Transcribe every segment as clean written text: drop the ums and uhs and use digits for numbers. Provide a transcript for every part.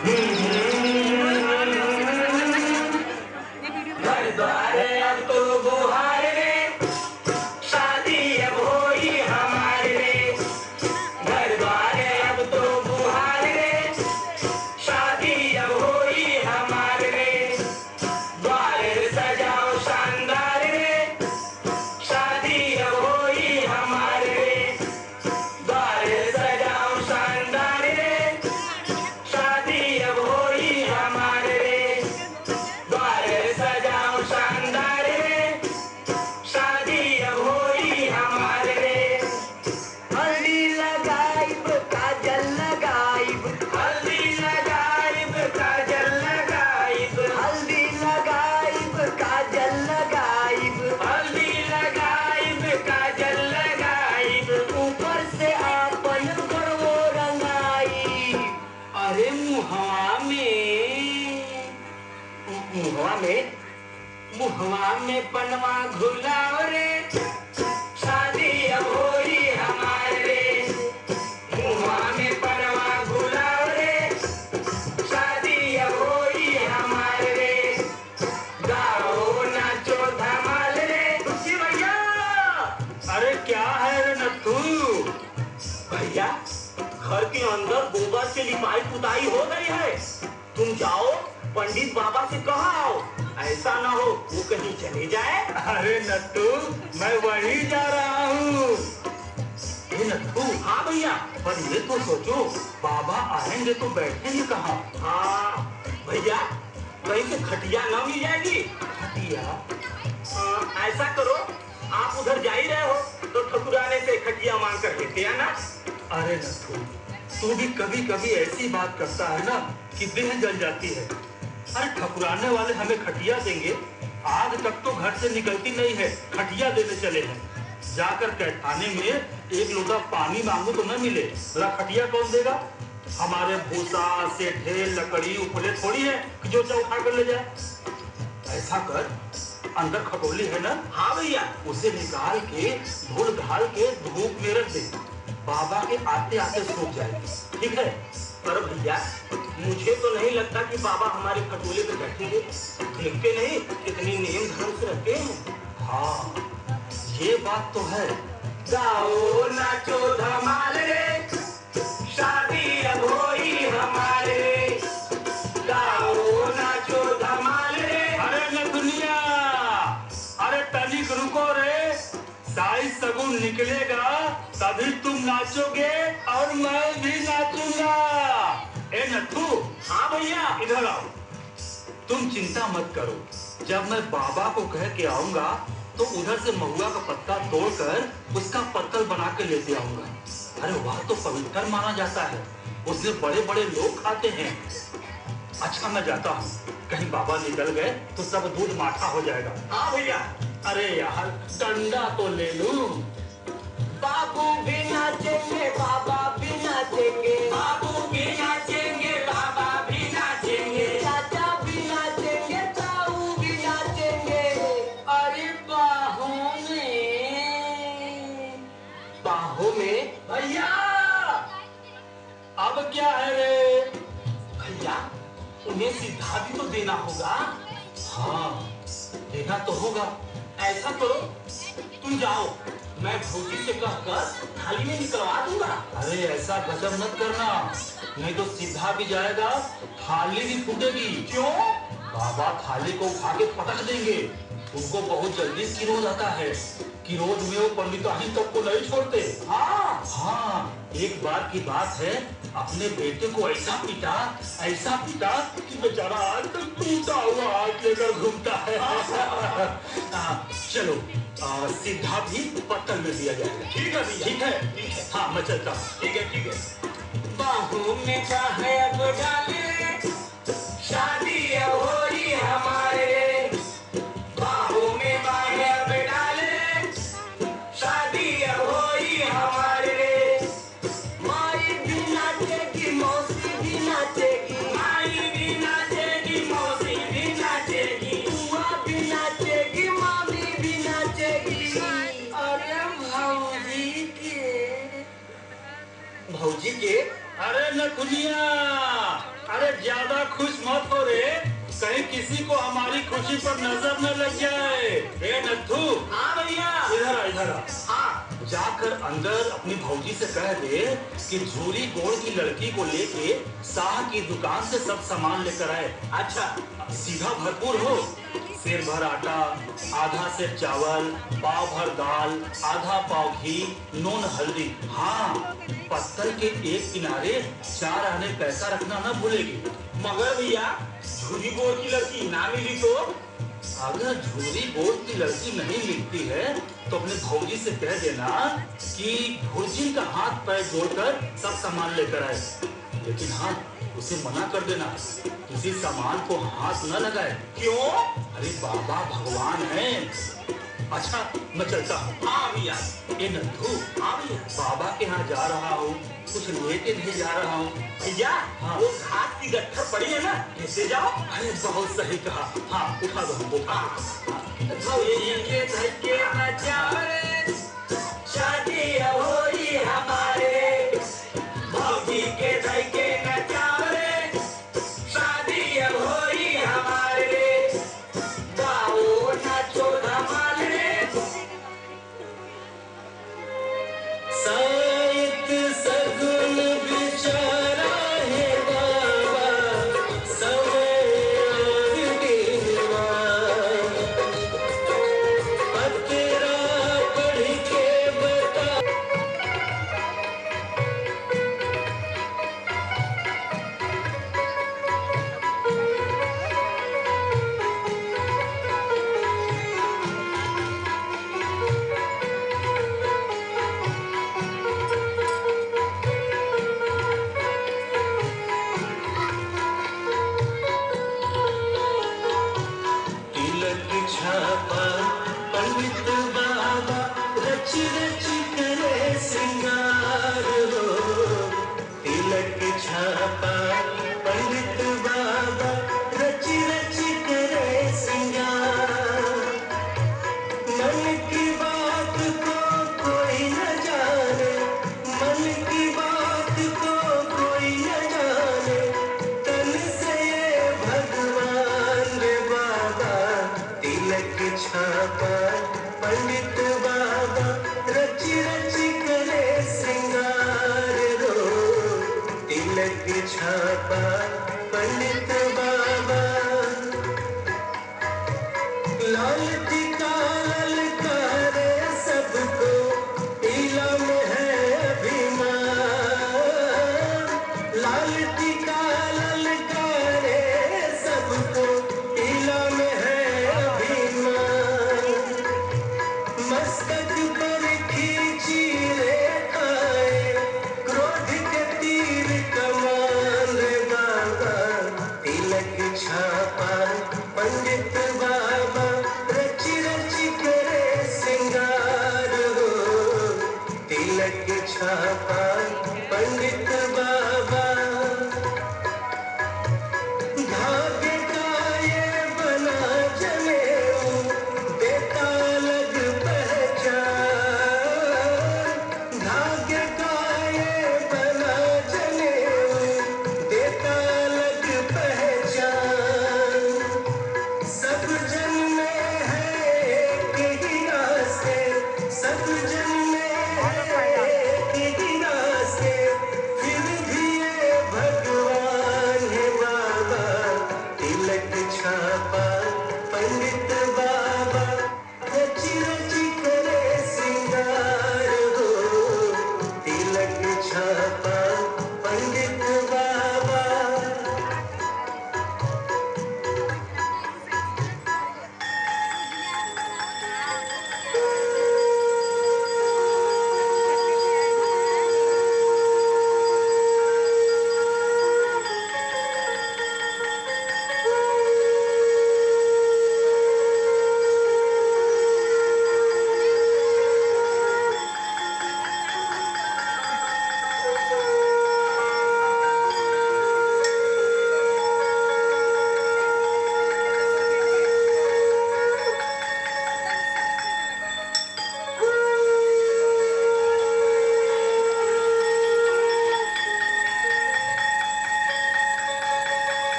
घर द्वार अब तो बुहार रे, शादी अब होई हमारे रे। घर द्वार अब तो बुहार रे, शादी अब होई हमारे रे। द्वार सजाओ शानदार रे, शादी अब होई हमारे रे। द्वार सजाओ शानदार रे, शादी अब होई हमारे रे। द्वार सजाओ शानदार रे, शादी अब होई हमारे रे। हल्दी लगाइब काजल लगाइब, हल्दी लगाइब काजल लगाइब, हल्दी लगाइब काजल लगाइब, हल्दी लगाइब काजल लगाइब। ऊपर से आपन गरवो रंगाई। अरे मुहवा में पनवा घुलाओ रे, शादी अब होई हमारे रे। मुहवा में पनवा घुलाओ रे, शादी अब होई हमारे रे। गाओ नाचो धमाल रे। खुशी भैया, अरे क्या है रे नत्थू? भैया, घर के अंदर गोबर से लिपाई पुताई हो गई है। तुम जाओ पंडित बाबा से कहो, ऐसा ना हो वो कहीं चले जाए। अरे नत्थू, मैं वहीं जा रहा हूँ। नत्थू, हाँ भैया, पर ये तो सोचो, बाबा आएंगे तो बैठेंगे कहाँ? हाँ भैया, कहीं से खटिया ना मिल जाएगी? खटिया? ऐसा करो, आप उधर जा ही रहे हो तो ठकुराने से खटिया मांग कर लेते हैं ना। अरे नत्थू, तू भी कभी कभी ऐसी बात करता है ना कि देह जल जाती है। अरे ठकुराने वाले हमें खटिया देंगे, आज तक तो घर से निकलती नहीं है, खटिया देने चले हैं। जाकर कैठाने में एक लोटा पानी मांगो तो न मिले, भला खटिया कौन देगा? हमारे भूसा से ढेर लकड़ी उपले थोड़ी है कि जो चाहे उठा कर ले जाए। ऐसा कर, अंदर खटोली है ना? हाँ भैया, उसे निकाल के धूल घाल के धूप में रख दे, बाबा के आते आते सूख जाएगी, ठीक है? पर भैया, मुझे तो नहीं लगता कि बाबा हमारे खटोले पे बैठेंगे। देखते नहीं कितनी नियम धर्म से रहते हैं। हाँ, ये बात तो है। गाओ नाचो धमाल रे, शादी अब होई हमारे रे। गाओ नाचो धमाल रे। अरे नथुनिया, अरे तनिक रुको रे, साई सगुन निकलेगा तभी तुम नाचोगे और मैं भी नाचूंगा। ए नत्थू। हाँ भैया, इधर आओ। तुम चिंता मत करो, जब मैं बाबा को कह के आऊंगा तो उधर से महुआ का पत्ता तोड़कर उसका पत्तल बना के लेते आऊंगा। अरे वह तो पवित्र माना जाता है, उससे बड़े बड़े लोग खाते हैं। अच्छा मैं जाता हूँ, कहीं बाबा निकल गए तो सब दूध माठा हो जाएगा। हाँ भैया। अरे यार, डंडा तो ले लूं। बाबू भी नाचेंगे, बाबा भी नाचेंगे, बाबू भी नाचेंगे, बाबा भी नाचेंगे, चाचा भी नाचेंगे, ताऊ भी नाचेंगे। अरे बाहों में भैया, अब क्या है रे? भैया, उन्हें सीधा भी तो देना होगा। हाँ, देना तो होगा। ऐसा करो, तुम जाओ, मैं भौजी से कहकर थाली में निकलवा दूंगा। अरे ऐसा गजब मत करना, नहीं तो सीधा भी जाएगा, थाली भी फूटेगी। क्यों? बाबा थाली को उठा के पटक देंगे। उनको बहुत जल्दी किरोध आता है, किरोध में वो पंडितानी तक को नहीं छोड़ते। हाँ, एक बार की बात है, अपने बेटे को ऐसा पीटा कि बेचारा आज तक टूटा हुआ हाथ लेकर घूमता है। चलो, सीधा भी पत्तल में दिया जाएगा। ठीक है भैया। ठीक है। हाँ, मैं चलता हूँ। ठीक है। बाहों में चाहे अब डाले, शादी अब होई हमारे रे। बाहों में बाहें अब डाले, शादी अब होई हमारे रे। माई भी नाचेगी, मौसी भी नाचेगी, माई भी नाचेगी, मौसी भी नाचेगी, बुआ भी नाचेगी, मामी भी नाचेगी। अरे भौजी के। अरे न नथुनिया, अरे ज्यादा खुश मत हो रे, कहीं किसी को हमारी खुशी पर नजर न लग जाए। ए नथु। हाँ भैया। इधर आ। हाँ। जाकर अंदर अपनी भौजी से कह दे कि झूरी गोड़ की लड़की को लेके शाह की दुकान से सब सामान लेकर आए। अच्छा। सीधा भरपूर हो, सेर भर आटा, आधा सेर चावल, पाव भर दाल, आधा पाव घी, नून हल्दी। हाँ, पत्तल के एक किनारे 4 आने पैसा रखना न भूलेगी। मगर भैया झूरी गोड़ की लड़की ना मिली तो? अगर झूरी गोड़ की लड़की नहीं मिलती है तो अपने भौजी से कह देना कि भुर्जी का हाथ पैर जोड़कर सब सामान लेकर आए। लेकिन हाँ, उसे मना कर देना, किसी सामान को हाथ न लगाए। क्यों? अरे बाबा भगवान है। अच्छा, मैं चलता हूँ। हाँ भैया। ए नंदू। हाँ भैया। बाबा के यहाँ जा रहा हूँ, कुछ लेके नहीं जा रहा हूँ। भैया हाँ। वो घाट की गट्ठर पड़ी है ना, कैसे जाओ? अरे बहुत सही कहा। हाँ, उठा दो हमको। के धक्के बचाओ रे, शादी अब होई हमारे। भौजी के धक्के बचाओ रे, शादी अब होई हमारे। गाओ नाचो धमाल रे। साइत सगुन बिचारा है बाबा, समय और देवा। तेरा पढ़ के बता। तिलक छापा पंडित बाबा, रच रच करे श्रृंगार हो। तिलक छापा पंडित बाबा, रच रच करे श्रृंगार। मन की बात को कोई न जाने, मन की बात को कोई न जाने, तन से ये भगवान रे बाबा। तिलक छापा पंडित बाबा, रच रच करे श्रृंगार रो। तिलक छापा पंडित बाबा, लाल टीका ललकारे सबको, इलम है अभिमान। लाल टीका ललकारे सबको, इलम है अभिमान। मस्तक पर खींची रेखाएं, क्रोध के तीर कमान रे बाबा। तिलक छापा पंडित बाबा, रच रच करे श्रृंगार हो। तिलक छापा पंडित बाबा।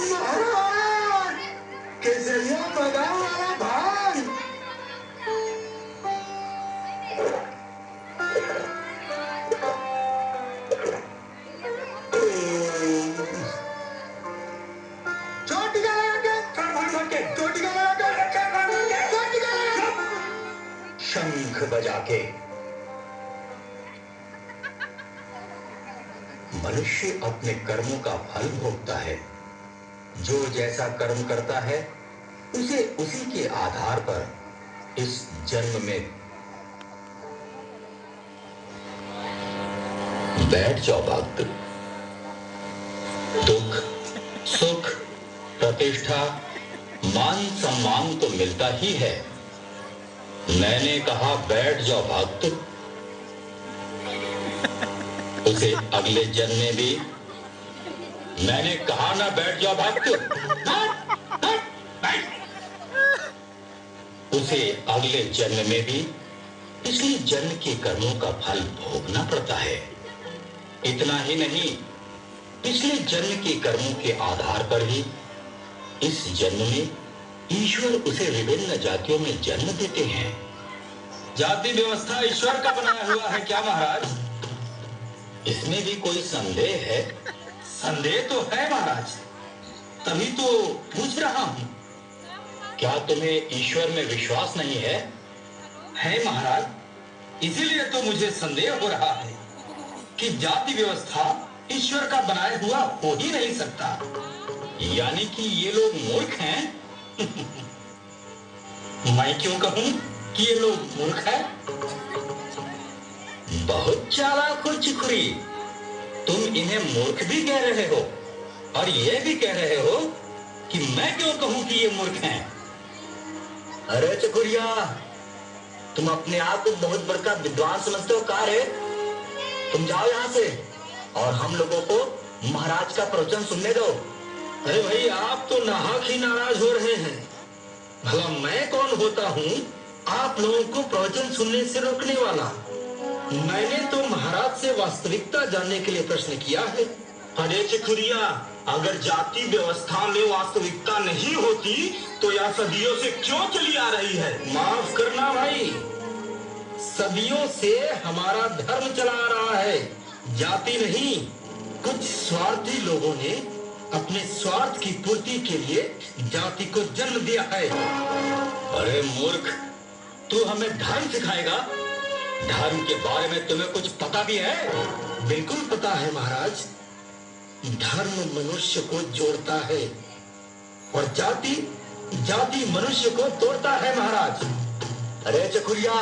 महाराज, केसरिया बादाम वाला भान। चोटिका लगा के, चोटिका लगा के, चोटिका लगा के। शंख बजा के। मनुष्य अपने कर्मों का फल भोगता है। जो जैसा कर्म करता है उसे उसी के आधार पर इस जन्म में। बैठ जाओ भक्त। दुख, सुख, प्रतिष्ठा, मान सम्मान तो मिलता ही है। मैंने कहा बैठ जाओ भक्त। उसे अगले जन्म में भी। मैंने कहा ना बैठ जाओ भक्त। उसे अगले जन्म में भी पिछले जन्म के कर्मों का फल भोगना पड़ता है। इतना ही नहीं, पिछले जन्म के कर्मों के आधार पर ही इस जन्म में ईश्वर उसे विभिन्न जातियों में जन्म देते हैं। जाति व्यवस्था ईश्वर का बनाया हुआ है क्या महाराज? इसमें भी कोई संदेह है? संदेह तो है महाराज, तभी तो पूछ रहा हूँ। क्या तुम्हें ईश्वर में विश्वास नहीं है? है महाराज, इसीलिए तो मुझे संदेह हो रहा है कि जाति व्यवस्था ईश्वर का बनाया हुआ हो ही नहीं सकता। यानी कि ये लोग मूर्ख हैं? मैं क्यों कहूँ कि ये लोग मूर्ख हैं? बहुत चालाक हो चिकुरी। तुम इन्हें मूर्ख भी कह रहे हो और ये भी कह रहे हो कि मैं क्यों कहूं कि ये मूर्ख हैं। अरे चिकुरिया, तुम अपने आप को बहुत बड़का विद्वान समझते हो का रे? तुम जाओ यहाँ से और हम लोगों को महाराज का प्रवचन सुनने दो। अरे भाई, आप तो नाहक ही नाराज हो रहे हैं। भला मैं कौन होता हूँ आप लोगों को प्रवचन सुनने से रोकने वाला? मैंने तो महाराज से वास्तविकता जानने के लिए प्रश्न किया है। अरे चिकुरिया, अगर जाति व्यवस्था में वास्तविकता नहीं होती तो यह सदियों से क्यों चली आ रही है? माफ करना भाई, सदियों से हमारा धर्म चला आ रहा है, जाति नहीं। कुछ स्वार्थी लोगों ने अपने स्वार्थ की पूर्ति के लिए जाति को जन्म दिया है। अरे मूर्ख, तू हमें धर्म सिखाएगा? धर्म के बारे में तुम्हें कुछ पता भी है? बिल्कुल पता है महाराज। धर्म मनुष्य को जोड़ता है और जाति जाति मनुष्य को तोड़ता है महाराज। अरे चकुरिया,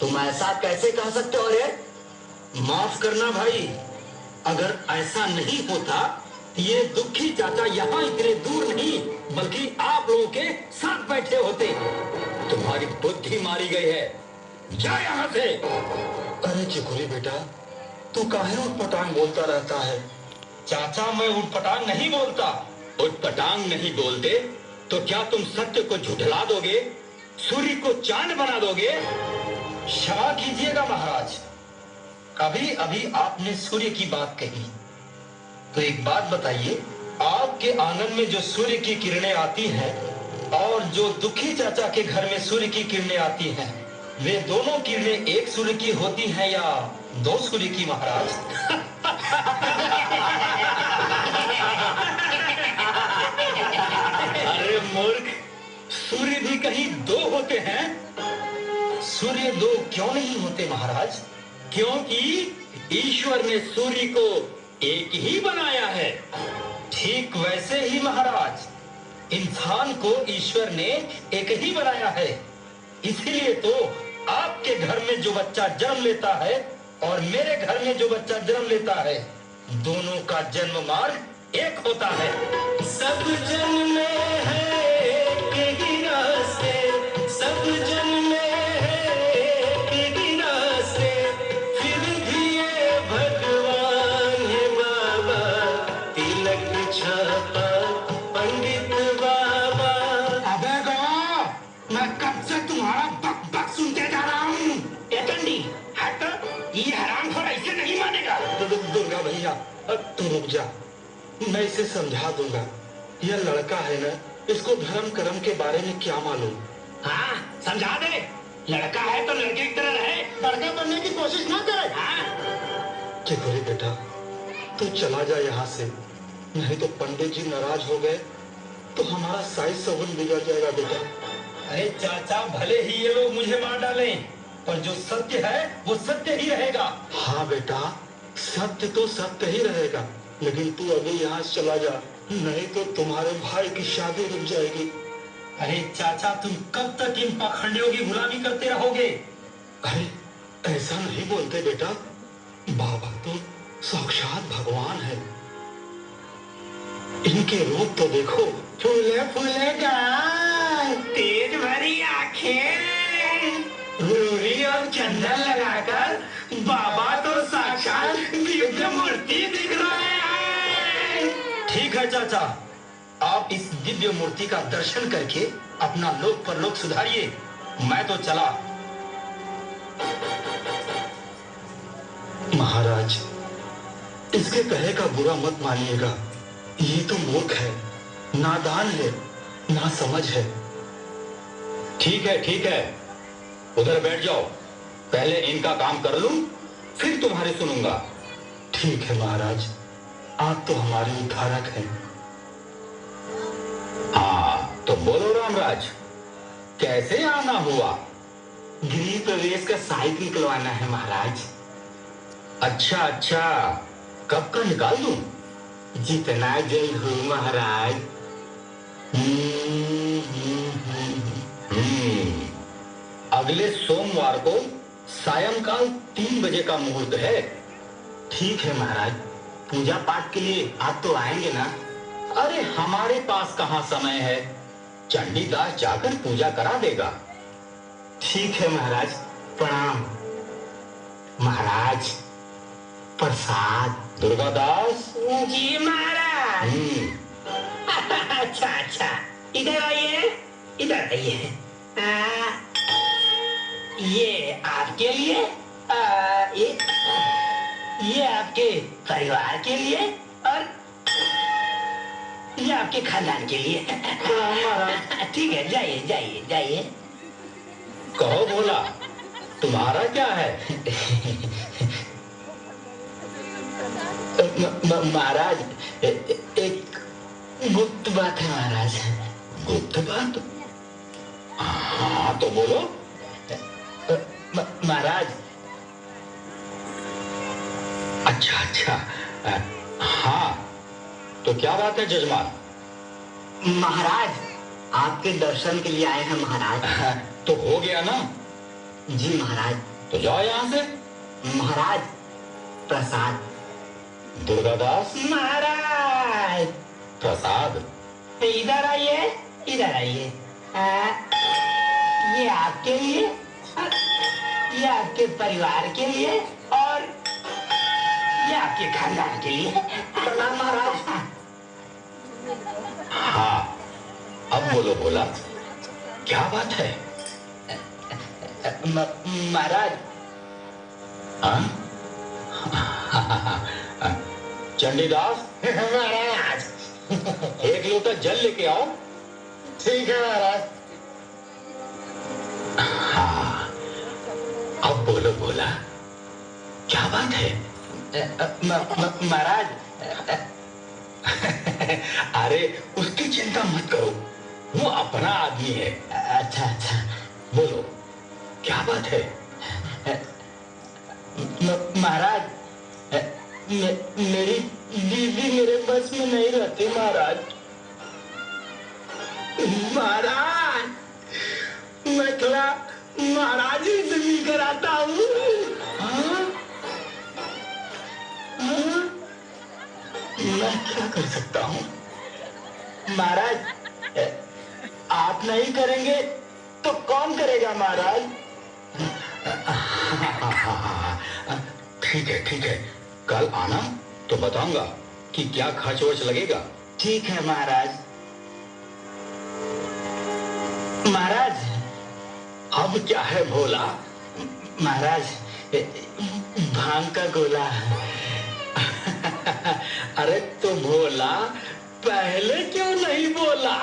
तुम ऐसा कैसे कह सकते हो रे? माफ करना भाई, अगर ऐसा नहीं होता ये दुखी चाचा यहाँ इतने दूर नहीं बल्कि आप लोगों के साथ बैठे होते। तुम्हारी बुद्धि मारी गई है, जा यहाँ से। अरे चिकुरी बेटा, तू काहे उटपटांग बोलता रहता है? चाचा, मैं उटपटांग नहीं बोलता। उटपटांग नहीं बोलते तो क्या तुम सत्य को झुठला दोगे? सूर्य को चांद बना दोगे? क्षमा कीजिएगा महाराज, अभी अभी आपने सूर्य की बात कही, तो एक बात बताइए, आपके आंगन में जो सूर्य की किरणें आती हैं और जो दुखी चाचा के घर में सूर्य की किरणें आती हैं, वे दोनों किरणें एक सूर्य की होती हैं या दो सूर्य की महाराज? अरे मूर्ख, सूर्य भी कहीं दो होते हैं? सूर्य दो क्यों नहीं होते महाराज? क्योंकि ईश्वर ने सूर्य को एक ही बनाया है। ठीक वैसे ही महाराज, इंसान को ईश्वर ने एक ही बनाया है। इसीलिए तो आपके घर में जो बच्चा जन्म लेता है और मेरे घर में जो बच्चा जन्म लेता है, दोनों का जन्म मार्ग एक होता है। सब जन्म में है एक ही रास्ते, सब जन्म में है एक ही रास्ते, फिर भी ये भगवान है बाबा, तिलक छापा पंडित बाबा। अबे गवा, मैं कब से तुम्हारा बक बक सुनते जा रहा हूँ। एकंडी हट, ये हरामखोर ऐसे नहीं मानेगा। दुर्गा भैया तू रुक जा, मैं इसे समझा दूंगा। यह लड़का है ना, इसको धर्म कर्म के बारे में क्या मालूम। हाँ समझा दे, लड़का है तो लड़के की तरह रहे, लड़का बनने की कोशिश ना करे। हाँ चिकोरी बेटा तू चला जा यहाँ से, नहीं तो पंडित जी नाराज हो गए तो हमारा साइज सगुन बिगड़ जाएगा बेटा। अरे चाचा, भले ही ये लोग मुझे मार डालें, पर जो सत्य है वो सत्य ही रहेगा। हाँ बेटा, सत्य तो सत्य ही रहेगा, लेकिन तू अभी यहाँ से चला जा, नहीं तो तुम्हारे भाई की शादी रुक जाएगी। अरे चाचा, तुम कब तक इन पाखंडियों की गुलामी करते रहोगे? अरे ऐसा नहीं बोलते बेटा, बाबा तो साक्षात भगवान है, इनके रूप तो देखो। फूले फूले गाल, तेज भरी आंखें, रूरी और चंदन लगाकर बाबा तो साक्षात दिव्य मूर्ति दिख रहे हैं। ठीक है चाचा, आप इस दिव्य मूर्ति का दर्शन करके अपना लोक परलोक सुधारिए, मैं तो चला। महाराज, इसके कहे का बुरा मत मानिएगा, ये तो मूर्ख है, नादान है, ना समझ है। ठीक है, उधर बैठ जाओ, पहले इनका काम कर लूं, फिर तुम्हारी सुनूंगा। ठीक है महाराज, आप तो हमारे उद्धारक हैं। हाँ तो बोलो रामराज, कैसे आना हुआ? गृह प्रवेश का साइट निकलवाना है महाराज। अच्छा, कब का निकाल दूं? जितना जल्द हो महाराज। अगले सोमवार को सायंकाल 3 बजे का मुहूर्त है। ठीक है महाराज, पूजा पाठ के लिए आप तो आएंगे ना? अरे हमारे पास कहाँ समय है, चंडीदास जाकर पूजा करा देगा। ठीक है महाराज, प्रणाम। महाराज प्रसाद। दुर्गादास जी महाराज। अच्छा, इधर आइए। ये आपके लिए, ये आपके परिवार के लिए, और ये आपके खानदान के लिए। ठीक है, जाइए। कहो भोला, तुम्हारा क्या है? महाराज एक गुप्त बात है महाराज। गुप्त बात? हाँ तो बोलो। महाराज। अच्छा, हाँ तो क्या बात है जजमान? महाराज आपके दर्शन के लिए आए हैं महाराज। तो हो गया ना? जी महाराज। तो जाओ यहाँ से। महाराज प्रसाद। दुर्गादास महाराज प्रसाद। इधर आइए। ये आपके लिए, ये आपके परिवार के लिए, और ये आपके खानदान के लिए। प्रणाम महाराज। हाँ अब बोलो भोला, क्या बात है? महाराज। चंडीदास महाराज। एक लोटा जल लेके आओ। ठीक है महाराज। हाँ अब बोलो भोला, क्या बात है? महाराज। अरे उसकी चिंता मत करो, वो अपना आदमी है। अच्छा। बोलो क्या बात है? महाराज, मेरी दीदी मेरे बस में नहीं रहती महाराज। मैं थोड़ा महाराज ही से मिल कर आता हूँ। मैं क्या कर सकता हूँ महाराज? आप नहीं करेंगे तो कौन करेगा महाराज? ठीक है, कल आना तो बताऊंगा कि क्या खर्च वर्च लगेगा। ठीक है महाराज। महाराज अब क्या है भोला? महाराज भांग का गोला। अरे तो भोला पहले क्यों नहीं बोला?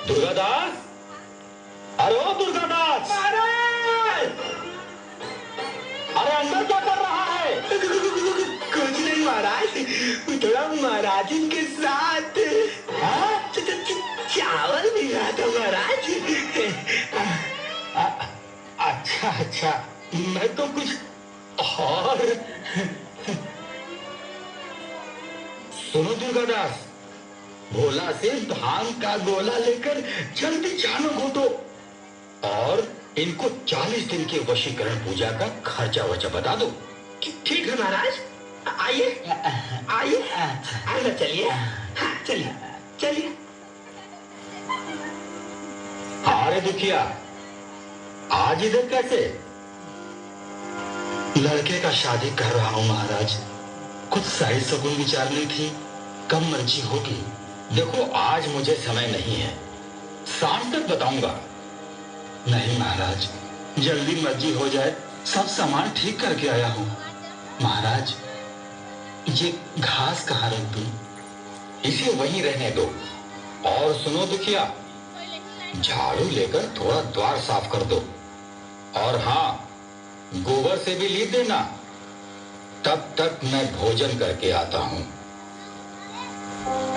दुर्गादास, अरे ओ दुर्गादास, अरे अंदर क्या कर रहा है? कुछ नहीं महाराज, थोड़ा महाराज के साथ चावल भी रहा था महाराज। अच्छा अच्छा, मैं तो कुछ और। सुनो दुर्गादास, भोला से धान का गोला लेकर जल्दी जानो घोटो और इनको 40 दिन के वशीकरण पूजा का खर्चा वर्चा बता दो। ठीक है महाराज, आइए आइए अंदर चलिए। हाँ चलिए चलिए। अरे दुखिया, आज इधर कैसे? लड़के का शादी कर रहा हूं महाराज, कुछ साइड सगुन विचारनी थी, कब मर्जी होगी। देखो आज मुझे समय नहीं है, शाम तक बताऊंगा। नहीं महाराज, जल्दी मर्जी हो जाए, सब सामान ठीक करके आया हूं। महाराज ये घास कहाँ रख दूं? इसे वहीं रहने दो। और सुनो दुखिया, झाड़ू लेकर थोड़ा द्वार साफ कर दो। और हाँ, गोबर से भी लीप देना। तब तक मैं भोजन करके आता हूं।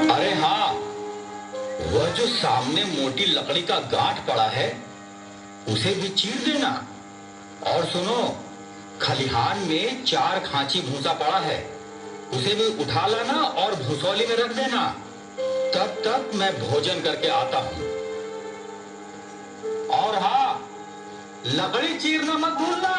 अरे हाँ, वह जो सामने मोटी लकड़ी का गांठ पड़ा है उसे भी चीर देना। और सुनो, खलिहान में 4 खांची भूसा पड़ा है, उसे भी उठा लाना और भूसौली में रख देना। तब तक मैं भोजन करके आता हूं। और हाँ, लकड़ी चीरना मत भूलना।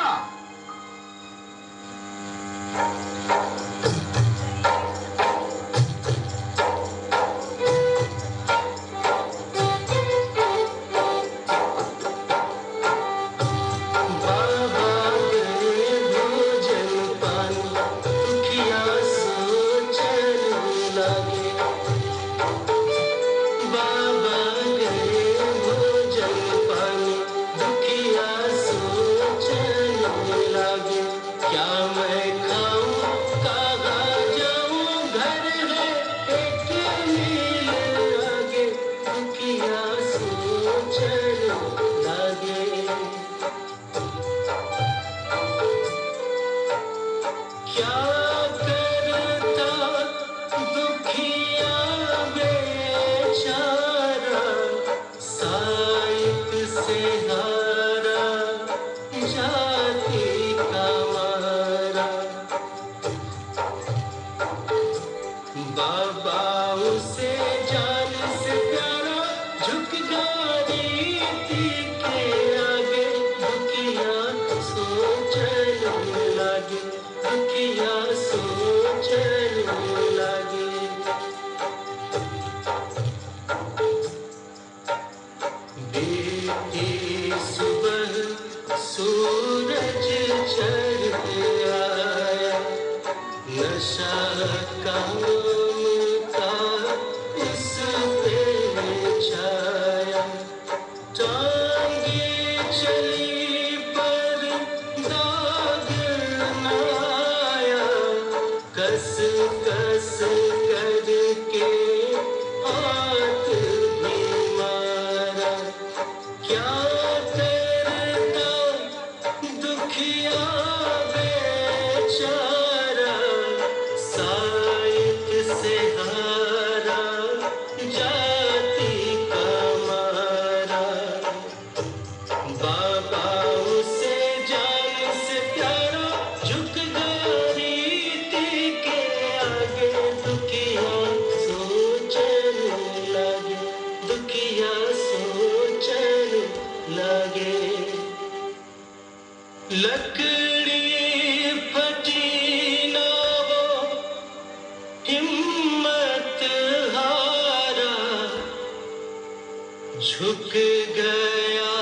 झुक गया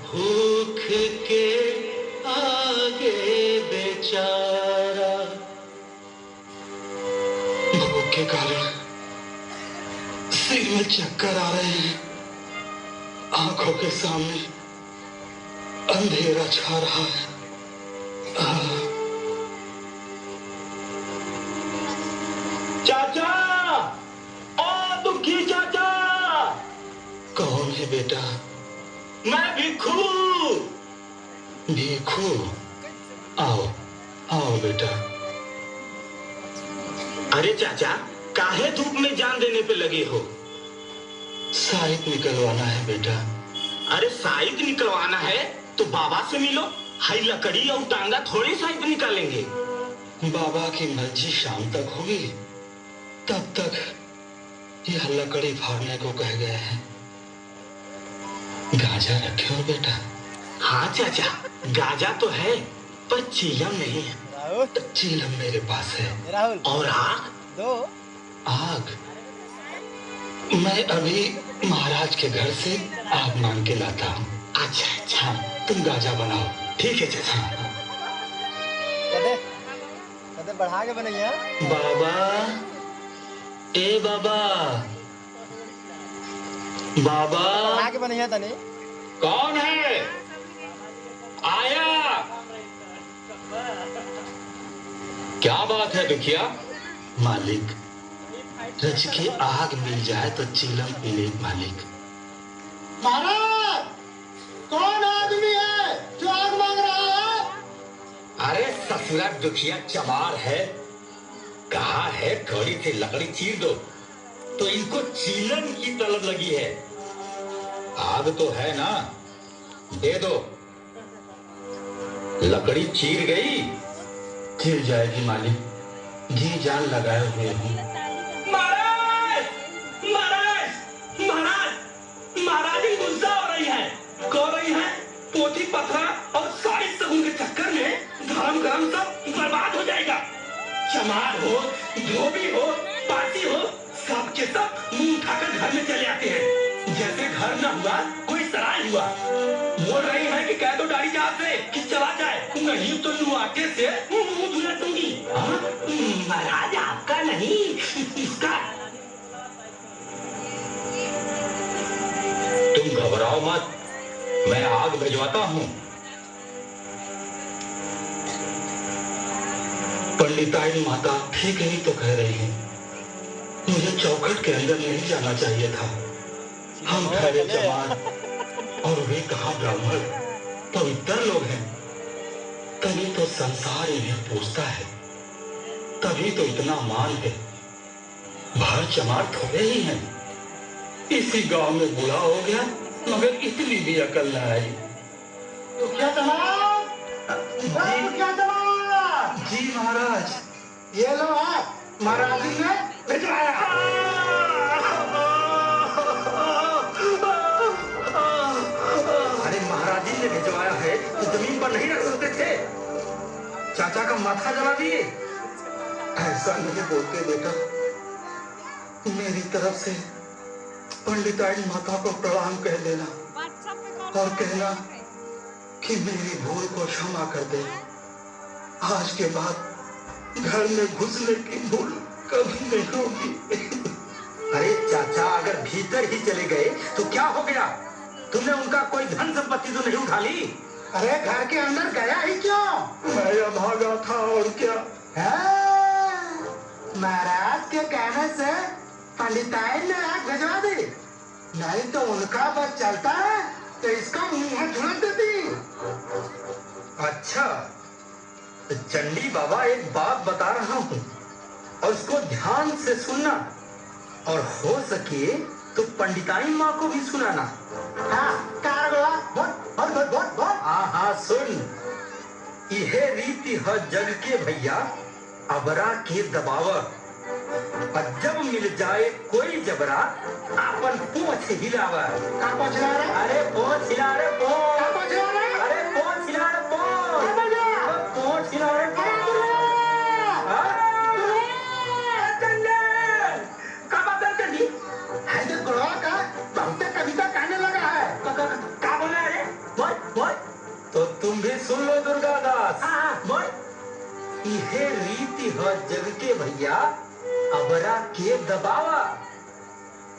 भूख के आगे बेचारा। भूख के कारण सिर में चक्कर आ रहे हैं, आंखों के सामने अंधेरा छा रहा है। चाचा, ओ दुखी चाचा। कौन है बेटा? मैं भिखू। भिखू, आओ आओ बेटा। अरे चाचा, काहे धूप में जान देने पे लगे हो? साइट निकलवाना है बेटा। अरे साइट निकलवाना है तो बाबा से मिलो। हाई लकड़ी और टांगा थोड़ी साइट निकालेंगे। बाबा की मर्जी शाम तक होगी, तब तक यह लकड़ी फाड़ने को कह गए हैं। गाजा रखे हो बेटा? हाँ चाचा, गाजा तो है पर चीलम नहीं है। चीलम मेरे पास है। और आग? दो आग मैं अभी महाराज के घर से आग मांग के लाता हूँ। अच्छा अच्छा, हाँ, तुम गाजा बनाओ। ठीक है चाचा। कदे कदे बढ़ा के बनैया। बाबा, ए बाबा, बाबा। बढ़ा के बनैया तनी। कौन है? आया। क्या बात है दुखिया? मालिक, रच की आग मिल जाए तो चीलम पी ले मालिक। महाराज, कौन आदमी है जो आग मांग रहा है? अरे ससुरा दुखिया चमार है। कहा है थोड़ी सी लकड़ी चीर दो, तो इनको चीलन की तलब लगी है। आग तो है ना, दे दो। लकड़ी चीर गई? चिर जाएगी मालिक, जी जान लगाए हुए हूँ। महाराज, महाराज, महाराज, महाराज ही गुस्सा हो रही है। कह रही है पोथी पथरा और साड़ी सगुन के चक्कर में धर्म गरम सब बर्बाद हो जाएगा। चमार हो, धोबी हो, पासी हो, सब के सब मुंह उठाकर घर में चले आते हैं जैसे घर न हुआ कोई सराय हुआ। बोल रही है कि कह दो डाली जहाज से कि चला जाए, नहीं तो लुआटे से मुंह धुला दूंगी। महाराज आपका नहीं, इसका। तुम घबराओ मत, मैं आग भिजवाता हूँ। पंडिताई माता ठीक नहीं तो कह रही है। मुझे चौखट के अंदर नहीं जाना चाहिए था। हम ठहरे जवान और वे कहा ब्राह्मण, पवित्र लोग हैं। तभी तो संसार इन्हें पूछता है, तभी तो इतना मान है। भर चमार थोड़े ही हैं। इसी गांव में बुरा हो गया मगर इतनी भी अकल न आई। तो क्या जनाब? क्या जनाब? जी महाराज। ये लो है, महाराज जी ने भिजवाया। अरे महाराज जी ने भिजवाया है तो जमीन पर नहीं रख सकते थे। चाचा का माथा जला दिए। ऐसा नहीं बोलते बेटा। मेरी तरफ से पंडिताई माता को प्रणाम कह देना और कहना कि मेरी भूल को क्षमा कर दे। आज के बाद घर में घुसने की भूल कभी नहीं होगी। अरे चाचा, अगर भीतर ही चले गए तो क्या हो गया? तुमने उनका कोई धन संपत्ति तो नहीं उठा ली? अरे घर के अंदर गया ही क्यों? मैं अभागा था और क्या। महाराज के कहने से पंडिताई ने आग भिजवा दी, नहीं तो उनका बस चलता है तो इसका मुंह झुलक देती। अच्छा, तो चंडी बाबा एक बात बता रहा हूँ और उसको ध्यान से सुनना, और हो सके तो पंडिताई माँ को भी सुनाना। हाँ, कारगोला, बोल। हाँ सुन। यह रीति है जग के भैया, अबरा के दबाव। और जब मिल जाए कोई जबरा, अपन पूछ हिलावा। कहाँ पहुँच रहा है? अरे पूछ हिला रे पूछ। कहाँ पहुँच रहा है? अरे पूछ हिला रे पूछ। कहाँ पहुँच रहा है? पूछ हिला रे पूछ। कविता कहने लगा है। क्या बोला रे? बोल। तो तुम भी सुन लो दुर्गादास। बोल। यह रीति है जग के भैया, अबरा के दबावा।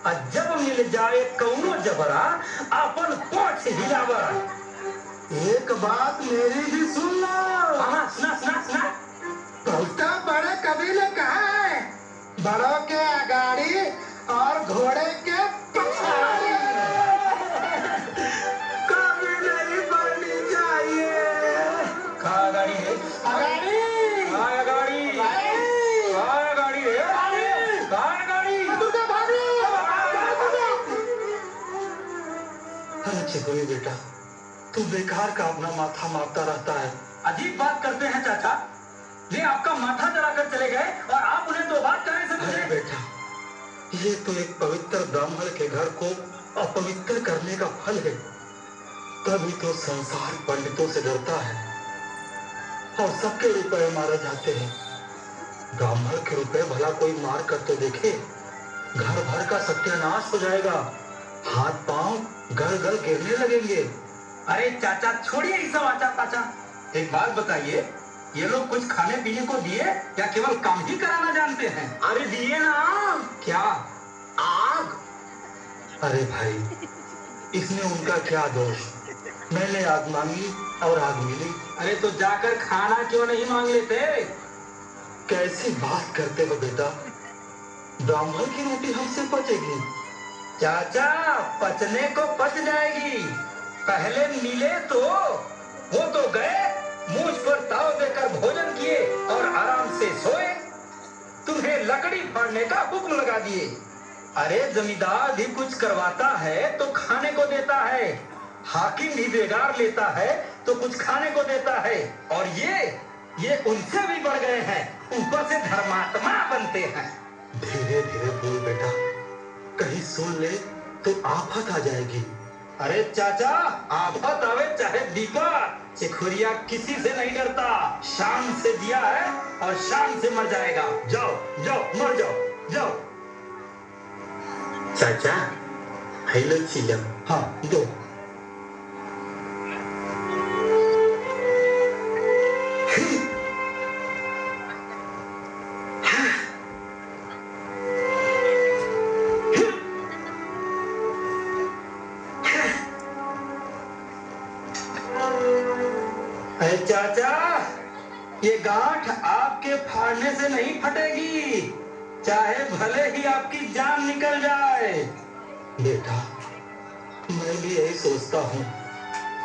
और जब मिल जाए कौनो जबरा, अपन पोछ हिलावा। एक बात मेरी भी सुन लो। सुना। बहुत बड़े कवि ने कहा है, बड़ों के आगाड़ी और घोड़े के पछाड़ी। कभी नहीं बढ़नी चाहिए। कहाँ गाड़ी है? आगाड़ी कहाँ गाड़ी? कहाँ गाड़ी है? कहाँ गाड़ी? दुर्गा भाभी। अरे चिकोरी बेटा, तू बेकार का अपना माथा मारता रहता है। अजीब बात करते हैं चाचा। ये आपका माथा जलाकर चले गए और आप उन्हें दो बात कहने से अरे मुझे। बेटा, ये तो एक पवित्र ब्राह्मण के घर को अपवित्र करने का फल है। तभी तो संसार पंडितों से डरता है और सबके रुपए मारे जाते हैं। ब्राह्मण के रुपए भला कोई मार कर तो देखे, घर भर का सत्यानाश हो जाएगा। हाथ पांव गल गल गिरने लगेंगे। अरे चाचा छोड़िए इस सब आचा पाचा। एक बात बताइए, ये लोग कुछ खाने पीने को दिए या केवल काम ही कराना जानते हैं? अरे दिए ना। क्या? आग। अरे भाई, इसमें उनका क्या दोष? मैंने आग मांगी और आग मिली। अरे तो जाकर खाना क्यों नहीं मांग लेते? कैसी बात करते हो बेटा? ब्राह्मण की रोटी हमसे पचेगी? चाचा पचने को पच जाएगी, पहले मिले तो। वो तो गए, मुझ पर ताव देकर भोजन किए और आराम से सोए। तुम्हें लकड़ी फाड़ने का हुक्म लगा दिए। अरे जमींदार भी कुछ करवाता है तो खाने को देता है, हाकिम भी बेगार लेता है तो कुछ खाने को देता है। और ये उनसे भी बढ़ गए हैं, ऊपर से धर्मात्मा बनते हैं। धीरे धीरे बोल बेटा, कहीं सुन ले तो आफत आ जाएगी। अरे चाचा, आफत आवे चाहे विपत, चिखुरिया किसी से नहीं डरता। शान से दिया है और शान से मर जाएगा। जाओ जाओ मर जाओ जाओ। चाचा, हेलो चिलम। हाँ दो। अरे चाचा, ये गांठ आपके फाड़ने से नहीं फटेगी, चाहे भले ही आपकी जान निकल जाए। बेटा, मैं भी यही सोचता हूँ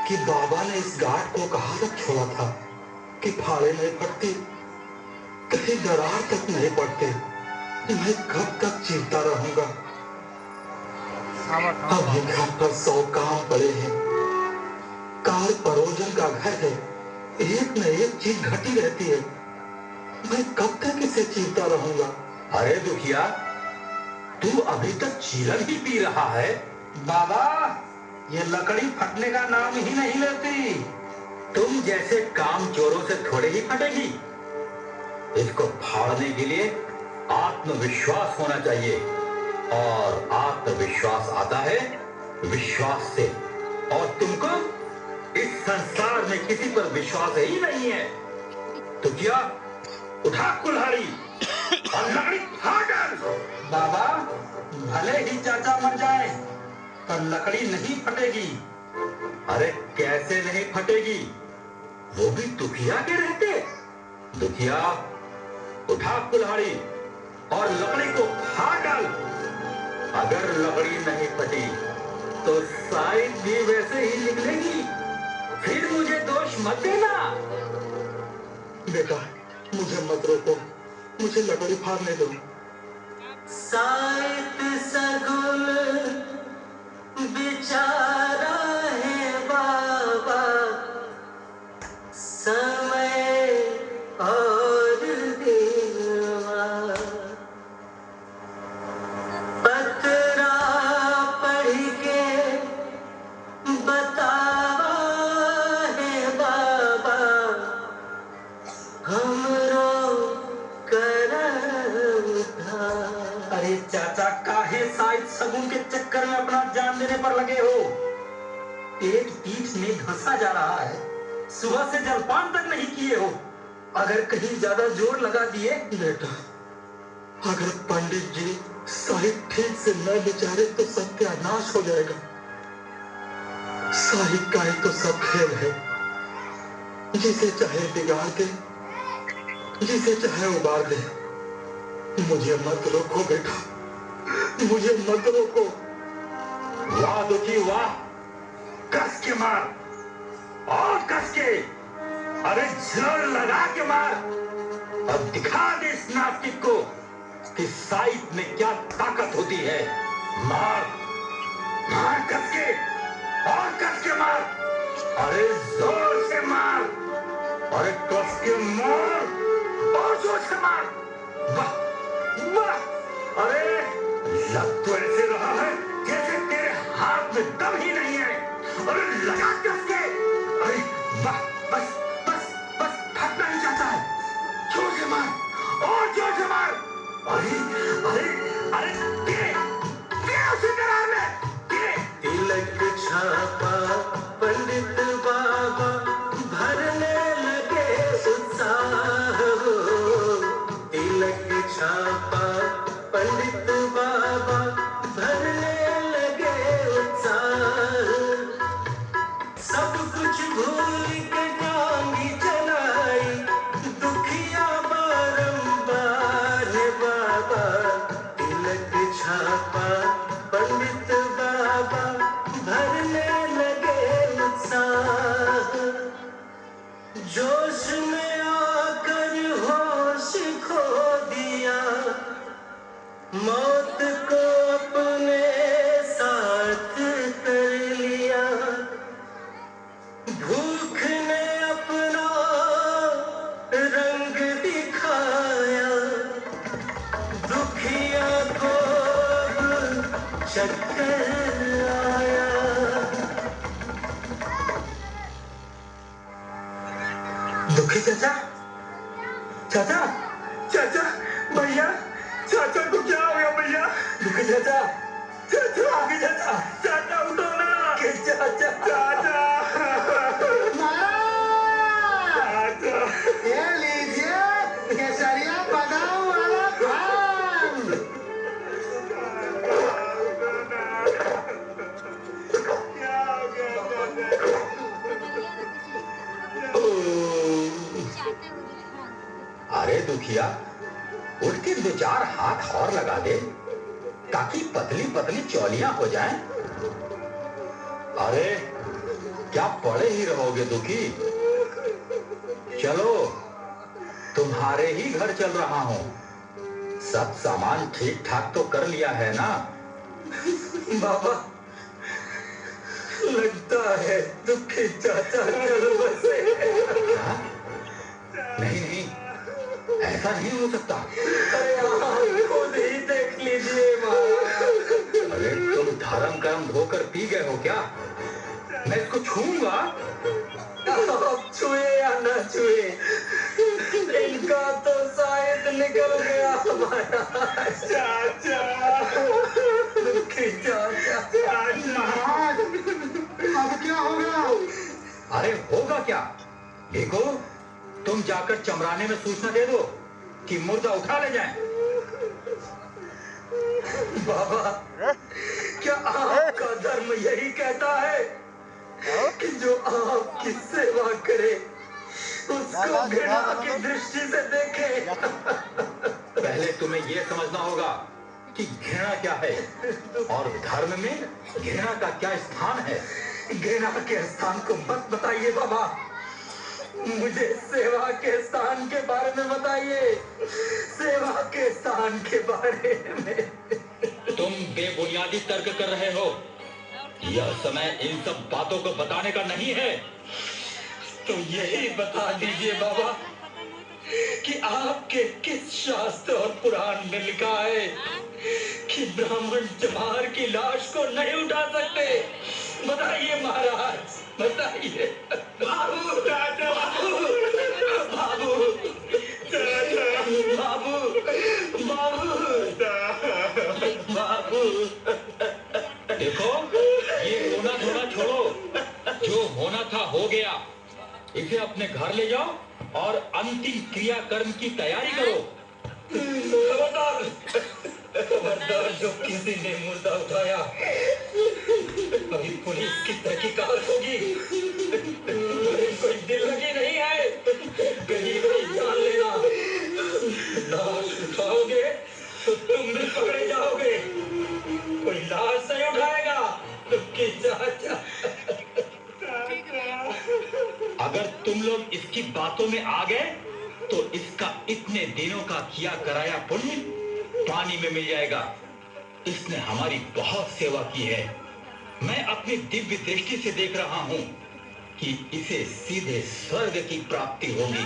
कि बाबा ने इस गांठ को कहाँ तक छोड़ा था कि फाड़े नहीं फटती, कहीं दरार तक नहीं पड़ते। मैं कब तक चीरता रहूंगा? अभी घर पर 100 काम पड़े हैं। कार परोजन का घर है, एक न एक चीज घटी रहती है। मैं कब तक इसे चीरता रहूंगा? अरे दुखिया, तू अभी तक चीरन ही पी रहा है। बाबा, ये लकड़ी फटने का नाम ही नहीं लेती। तुम जैसे काम चोरों से थोड़े ही फटेगी। इसको फाड़ने के लिए आत्मविश्वास होना चाहिए, और आत्मविश्वास आता है विश्वास से। और तुमको इस संसार में किसी पर विश्वास ही नहीं है। तो क्या, उठा कुल्हाड़ी और लकड़ी फाड़ डाल। बाबा, भले ही चाचा मर जाए पर लकड़ी नहीं फटेगी। अरे कैसे नहीं फटेगी? वो भी दुखिया के रहते। दुखिया, उठा कुल्हाड़ी और लकड़ी को फाड़ डाल। अगर लकड़ी नहीं फटी तो साइड भी वैसे ही निकलेगी। फिर मुझे दोष मत देना। बेटा, मुझे मत रोको, मुझे लकड़ी फाड़ने दो। साइत सगुल बेचारा है बाबा, समय और देवा। पतरा पढ़ के बतावा है बाबा, हमरो करम था। अरे चाचा, काहे साइड सगुन के चक्कर में अपना जान देने पर लगे हो? पेट पीठ में धंसा जा रहा है, सुबह से जलपान तक नहीं किए हो। अगर कहीं ज्यादा जोर लगा दिए। बेटा, अगर पंडित जी साहिब ठीक से न विचारे तो सत्यानाश हो जाएगा। साहिब का ही तो सब खेल है, जिसे चाहे बिगाड़ दे, जिसे चाहे उबार दे। मुझे मत रोको बेटा, मुझे मत रोको। वाह दुखी वाह, कस के मार और कस के, अरे जोर लगा के मार। अब दिखा दे इस नास्तिक को कि साइड में क्या ताकत होती है। मार मार कस के और कस के मार, अरे जोर से मार, अरे कस के मार और जोर से मार। वाह वाह, अरे लग तो ऐसे रहा है जैसे तेरे हाथ में दम ही नहीं है। अरे लगा कस के, अरे वाह, बस बस बस थकना नहीं चाहता है। जोर से मार और जोर से मार। अरे अरे अरे गिरे गिरे उसी दरार में गिरे। तिलक छापा पंडित बाबा भरने लगे उत्साह हो। तिलक छापा पंडित बाबा भरने लगे उत्साह। सब कुछ भूल के टांगी चलाई दुखिया बारंबार बाबा। तिलक छापा पंडित बाबा भरने लगे उत्साह। जोश में आकर होश खो दिया, मौत को अपने साथ कर लिया। भूख ने अपना रंग दिखाया, दुखिया को चक्कर आया। दुखी चाचा, चाचा चाचा, भैया चाचा को क्या हो गया भैया? दुखी चाचा, चाचा आगे चाचा, चाचा उठो ना। चाचा चाचा चाचा, ये लीजिए केसरिया बादाम वाला पान। क्या हो गया चाचा? अरे दुखिया, उठ के दो चार हाथ और लगा दे ताकि पतली पतली चौलियां हो जाएं। अरे क्या पड़े ही रहोगे दुखी? चलो तुम्हारे ही घर चल रहा हूं। सब सामान ठीक ठाक तो कर लिया है ना? बाबा, लगता है दुखी चाचा चल बसे। नहीं नहीं, ऐसा नहीं हो सकता। अरे आप खुद ही देख लीजिए महाराज। अरे तुम धर्म कर्म धोकर पी गए हो क्या? मैं इसको छूऊंगा? आप छुए या न छुए, इनका तो शायद निकल गया हमारा। चाचा, दुखी चाचा। महाराज, अब क्या होगा? अरे होगा क्या? देखो, तुम जाकर चमराने में सूचना दे दो कि मुर्दा उठा ले जाएं। बाबा, क्या आपका धर्म यही कहता है कि जो आपकी सेवा करे उसको घृणा की दृष्टि से देखे? पहले तुम्हें यह समझना होगा कि घृणा क्या है और धर्म में घृणा का क्या स्थान है। घृणा के स्थान को मत बताइए बाबा, मुझे सेवा के स्थान के बारे में बताइए। सेवा के स्थान के बारे में। तुम बेबुनियादी तर्क कर रहे हो। यह समय इन सब बातों को बताने का नहीं है। तो यही बता दीजिए बाबा कि आपके किस शास्त्र और पुराण में लिखा है कि ब्राह्मण चमार की लाश को नहीं उठा सकते? बताइए महाराज, बताइए। बाबू चाचा, बाबू चाचा, बाबू बाबू बाबू। देखो, ये रोना धोना छोड़ो, जो होना था हो गया। इसे अपने घर ले जाओ और अंतिम क्रियाकर्म की तैयारी करो। खबरदार, खबरदार, जो किसी ने मुर्दा उठाया अभी पुलिस की तहकीकात होगी। कोई दिल लगी नहीं है, गरीब ही जान लेना। लाश उठाओगे तो तुम भी पकड़े जाओगे। कोई लाश नहीं उठाएगा तुमकी चाचा। अगर तुम लोग इसकी बातों में आ गए तो इसका इतने दिनों का किया कराया पुण्य पानी में मिल जाएगा। इसने हमारी बहुत सेवा की है। मैं अपनी दिव्य दृष्टि से देख रहा हूँ कि इसे सीधे स्वर्ग की प्राप्ति होगी।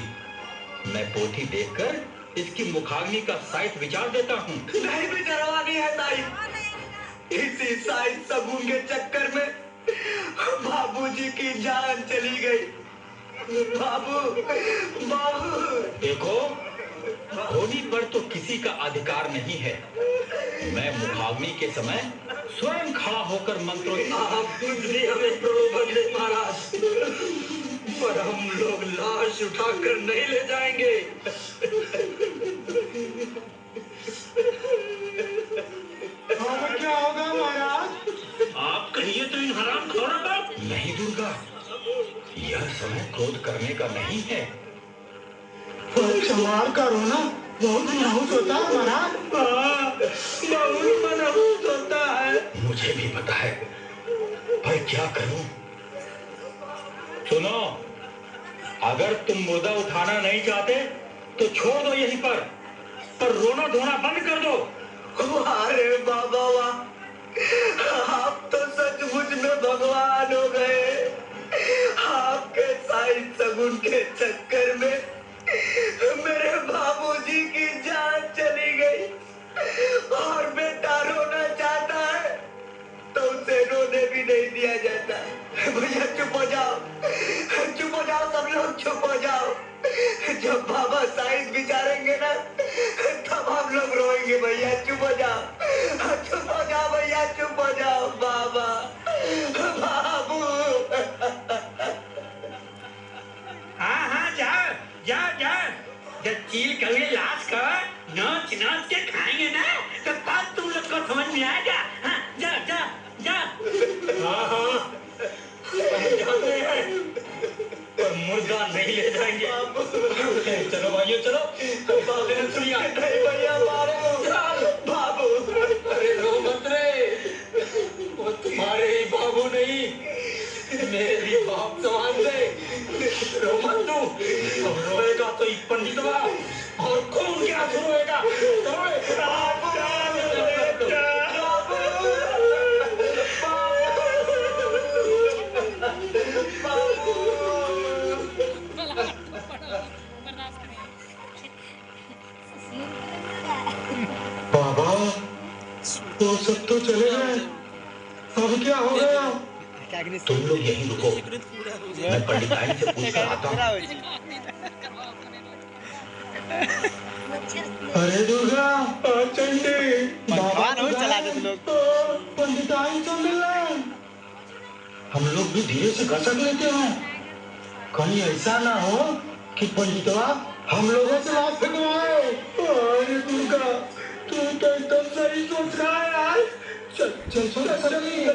मैं पोथी देखकर इसकी मुखाग्नि का साइट विचार देता हूँ। नहीं भी करवानी है साईं। इसी साईं सगुन के चक्कर में बाबूजी की जान चली गई। बाबू देखो, होनी पर तो किसी का अधिकार नहीं है। मैं मुखाग्नि के समय स्वयं खड़ा होकर मंत्रोच्चारण। आप कुछ भी हमें प्रलोभन दे महाराज, पर हम लोग लाश उठाकर नहीं ले जाएंगे। अब क्या होगा महाराज? आप कहिए तो इन हरामखोरों का। नहीं दुर्गा, यह समय क्रोध करने का नहीं है। संभाल कर रोना बहुत मनहूस होता है महाराज। बहुत मनहूस होता है। मुझे भी पता है, पर क्या करूं? सुनो, अगर तुम मुर्दा उठाना नहीं चाहते तो छोड़ दो यहीं पर रोना धोना बंद कर दो। अरे बाबा वाह, आप तो सचमुच में भगवान हो गए। आपके साईं सगुन के चक्कर में मेरे बाबूजी की जान चली गई और बेटा रोना चाहता है तो उसे रोने भी नहीं दिया जाता। भैया चुप हो जाओ, चुप हो जाओ, सब लोग चुप हो जाओ। जब बाबा साईं विचारेंगे ना तब हम लोग रोएंगे। भैया चुप हो जाओ, चुप हो जाओ भैया, चुप हो जाओ। बाबा बाबू। हाँ जाओ जाओ जाओ। जब चील कभी लाश का नोच नोच के खाएंगे ना तो तब तुम लोग को समझ में आएगा। हाँ जा जा जा। हाँ जाते हैं, पर मुर्दा नहीं ले जाएंगे। चलो भाइयों चलो, बाबू ने सुनिया। नहीं भैया मारो बाबू। अरे रो मत रे, वो तुम्हारे ही बाबू नहीं, मेरी बाप समान थे। रो मत तू, अब रोएगा तो एक पंडितवा और खून क्या शुरू होएगा। बाबा वो सब तो चले गए, अब क्या हो गया? तुम लोग यहीं रुको, मैं पंडिताई से पूछकर आता हूँ। अरे दुर्गा और चंडी, बाबा चला दे तुम लोग। पंडिताई तो मिल रहे। हम लोग भी धीरे से घसक लेते हैं, कहीं ऐसा ना हो कि पंडितवा हम लोगों से लाश फेंकवाए। अरे दुर्गा, तू तो एकदम सही सोच रहा है यार। चल चल चल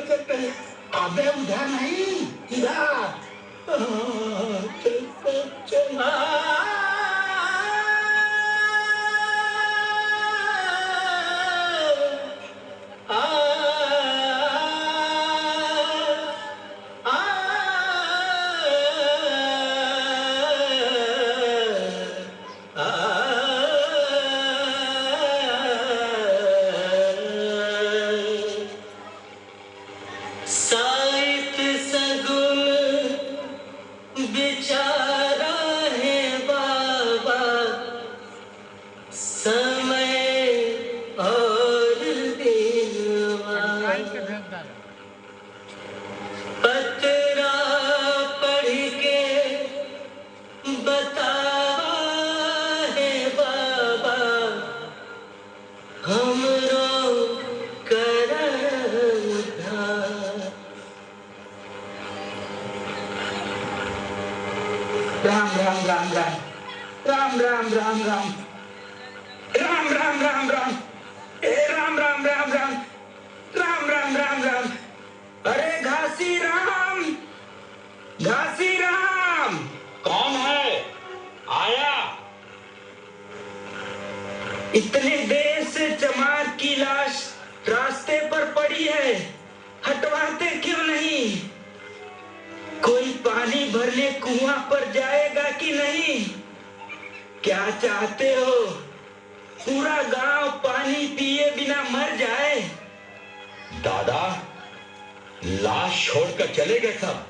चलते हैं। अबे उधर नहीं, इधर। चल चल। साईं सगुन बेचारा है बाबा, समय और दिनवा। पतरा पढ़ के बतावा है बाबा, हमरो करम धार। राम राम राम राम राम राम राम राम राम राम राम राम ए राम राम राम राम राम राम राम राम। अरे घासी राम, घासी राम। कौन है? आया। इतने देर से चमार की लाश रास्ते पर पड़ी है, हटवाते क्यों नहीं? कोई पानी भरने कुआं पर जाएगा कि नहीं? क्या चाहते हो, पूरा गांव पानी पिए बिना मर जाए? दादा, लाश छोड़कर चले गए सब।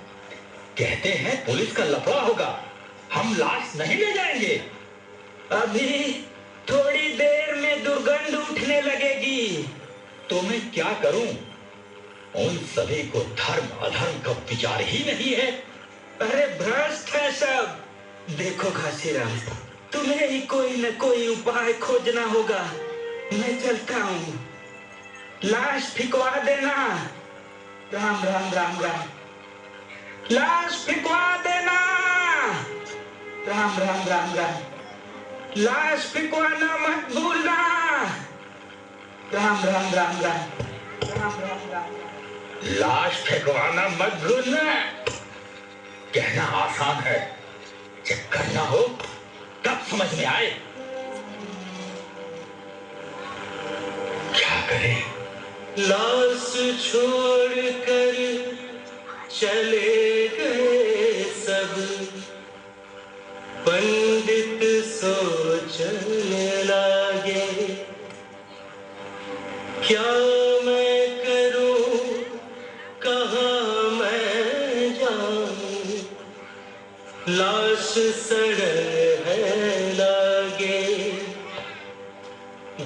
कहते हैं पुलिस का लफड़ा होगा, हम लाश नहीं ले जाएंगे। अभी थोड़ी देर में दुर्गंध उठने लगेगी। तो मैं क्या करूं? उन सभी को धर्म अधर्म का विचार ही नहीं है। अरे भ्रष्ट है सब। देखो घासीराम, तुम्हें ही कोई न कोई उपाय खोजना होगा। मैं चलता हूँ, लाश फिकवा देना। राम राम राम राम। लाश फिकवा देना। राम राम राम राम। लाश फिकवाना मत भूलना। राम राम राम राम। राम राम राम। लाश फेंकवाना मत भूलना। कहना आसान है, जब करना हो तब समझ में आए। क्या करें? लाश छोड़कर चले गए सब, पंडित सोचने लगे, क्या मैं करूं, कहां मैं जाऊं, लाश सड़ने लगे।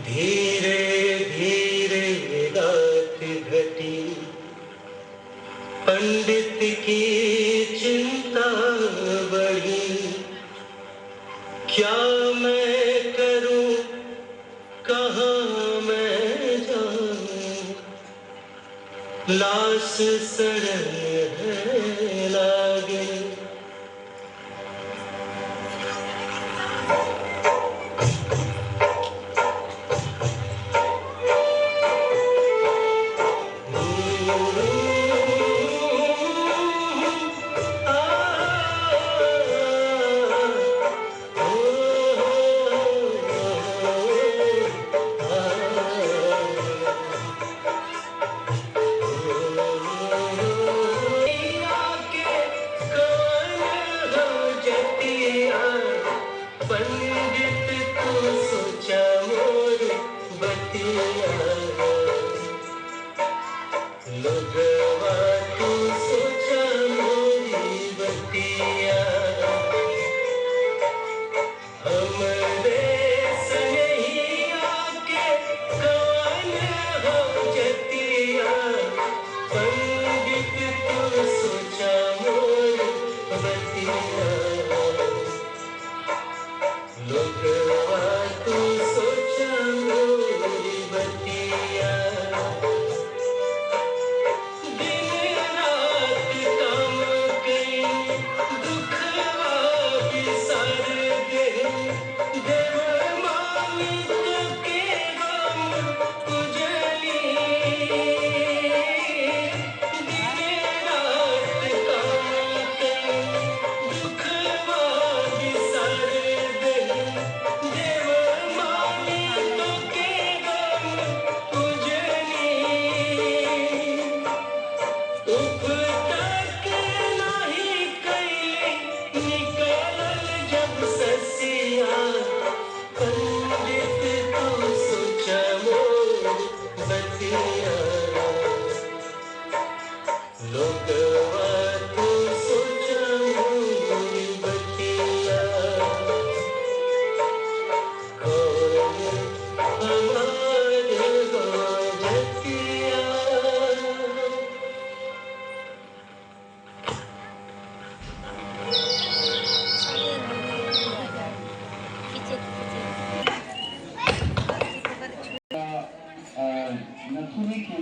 धीरे धीरे रात घटी, पंडित की चिंता बढ़ी, क्या मैं करूं, कहां मैं जाऊं, लाश सड़ने लगे। पंडित को सोचा मोर बतिया, लोगवा तू सोचा मोरी बतिया, हमरे सनहिया के कौन हो जतिया, पंडित को सोचा मोर बतिया, लोगवा तू सोचा मोरी बतिया। दिन रात काम कई, दुखवा बिसर गए, देव मालिक के हम उजली। दिन रात काम कई, दुखवा बिसर गए, देव मालिक के हम उजली। उपतक नहीं कैले, निकलल जब ससिया, पंडित तू सोचा मोर बतिया, लोगवा तू सोचा मोर बतिया, कौन हमारे हो जतिया। नथुनी के